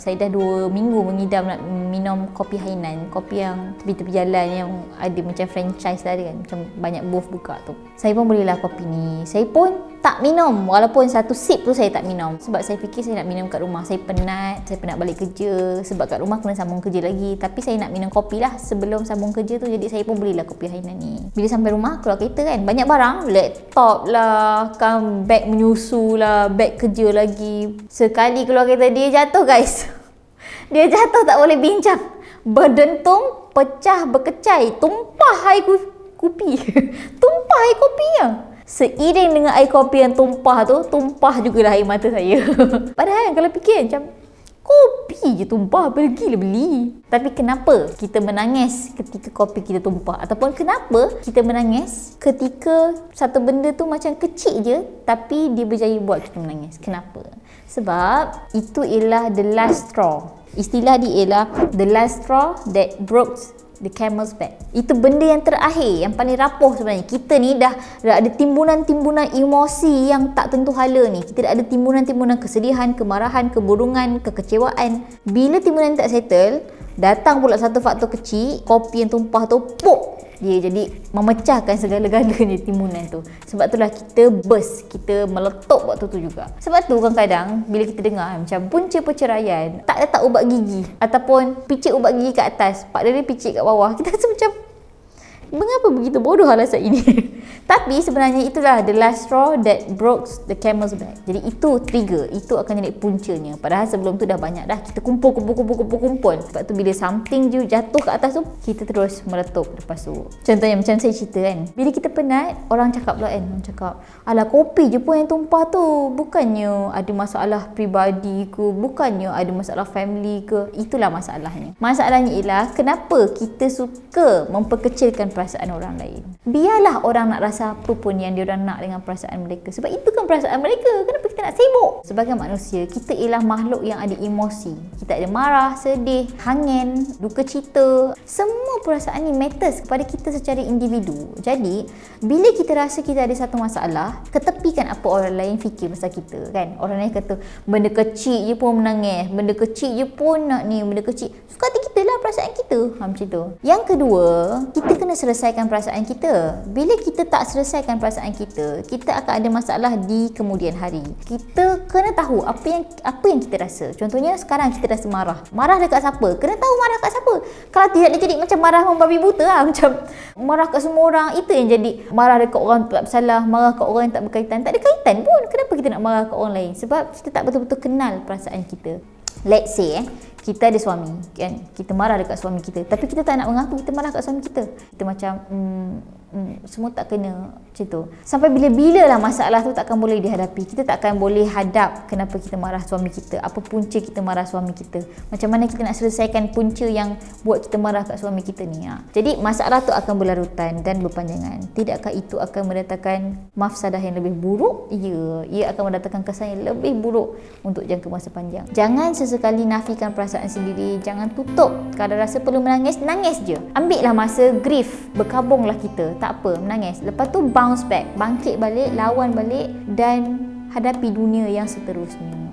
Saya dah 2 minggu mengidam nak minum kopi Hainan. Kopi yang tepi-tepi jalan yang ada macam franchise tadi kan. Macam banyak booth buka tu. Saya pun belilah kopi ni. Saya pun tak minum. Walaupun satu sip tu saya tak minum. Sebab saya fikir saya nak minum kat rumah. Saya penat balik kerja. Sebab kat rumah kena sambung kerja lagi. Tapi saya nak minum kopi lah sebelum sambung kerja tu. Jadi saya pun belilah kopi Hainan ni. Bila sampai rumah, keluar kereta kan, banyak barang. Laptop lah, kan beg menyusu lah, beg kerja lagi. Sekali keluar kereta, dia jatuh guys. Dia jatuh tak boleh bincang. Berdentung, pecah, berkecai. Tumpah air kopi. Tumpah air kopinya. Seiring dengan air kopi yang tumpah tu, tumpah jugalah air mata saya. Padahal kalau fikir macam, kopi je tumpah, apa lagi lah beli. Tapi kenapa kita menangis ketika kopi kita tumpah? Ataupun kenapa kita menangis ketika satu benda tu macam kecil je, tapi dia berjaya buat kita menangis? Kenapa? Sebab itu ialah the last straw. Istilah dia ialah the last straw that broke the camel's back. Itu benda yang terakhir, yang paling rapuh sebenarnya. Kita ni dah ada timbunan-timbunan emosi yang tak tentu hala ni. Kita dah ada timbunan-timbunan kesedihan, kemarahan, keburungan, kekecewaan. Bila timbunan tak settle, datang pula satu faktor kecil, kopi yang tumpah tu, pop! Dia jadi memecahkan segala-galanya timbunan tu. Sebab itulah kita burst, kita meletup waktu tu juga. Sebab tu kadang-kadang bila kita dengar macam punca perceraian, tak letak ubat gigi ataupun picit ubat gigi kat atas, pak dia picit kat bawah, kita rasa macam mengapa begitu bodoh alasan ini? Tapi sebenarnya itulah the last straw that broke the camel's back. Jadi itu trigger, itu akan jadi puncanya. Padahal sebelum tu dah banyak dah kita kumpul. Sebab tu bila something je jatuh ke atas tu, kita terus meletup lepas tu. Contohnya macam saya cerita kan, bila kita penat, orang cakap pula kan, orang cakap, alah kopi je pun yang tumpah tu, bukannya ada masalah peribadi ke, bukannya ada masalah family ke. Itulah masalahnya. Masalahnya ialah kenapa kita suka memperkecilkan perasaan orang lain. Biarlah orang nak rasa apa pun yang diorang nak dengan perasaan mereka. Sebab itu kan perasaan mereka. Kenapa kita nak sibuk? Sebagai manusia, kita ialah makhluk yang ada emosi. Kita ada marah, sedih, hangin, duka cita. Semua perasaan ni matters kepada kita secara individu. Jadi, bila kita rasa kita ada satu masalah, ketepikan apa orang lain fikir pasal kita kan. Orang lain kata, benda kecil je pun menangis, benda kecil je pun nak ni, benda kecil. Suka hati kita lah perasaan kita. Macam tu. Yang kedua, kita kena selesaikan perasaan kita. Bila kita tak selesaikan perasaan kita, kita akan ada masalah di kemudian hari. Kita kena tahu apa yang kita rasa. Contohnya sekarang kita rasa marah. Marah dekat siapa? Kena tahu marah kat siapa. Kalau tidak, dia jadi macam marah membabi buta lah. Macam marah kat semua orang. Itu yang jadi marah dekat orang tak bersalah, marah kat orang yang tak berkaitan. Tak ada kaitan pun. Kenapa kita nak marah kat orang lain? Sebab kita tak betul-betul kenal perasaan kita. Let's say kita ada suami kan, kita marah dekat suami kita, tapi kita tak nak mengaku kita marah kat suami kita. Kita macam semua tak kena macam tu. Sampai bila-bila lah masalah tu takkan boleh dihadapi. Kita takkan boleh hadap kenapa kita marah suami kita, apa punca kita marah suami kita, macam mana kita nak selesaikan punca yang buat kita marah kat suami kita ni. Jadi masalah tu akan berlarutan dan berpanjangan. Tidakkah itu akan mendatangkan mafsadah yang lebih buruk? Ya, ia akan mendatangkan kesan yang lebih buruk untuk jangka masa panjang. Jangan sesekali nafikan perasaan sendiri. Jangan tutup. Kalau rasa perlu menangis, nangis je. Ambil lah masa grief, berkabunglah kita. Tak apa, menangis. Lepas tu bounce back, bangkit balik, lawan balik dan hadapi dunia yang seterusnya.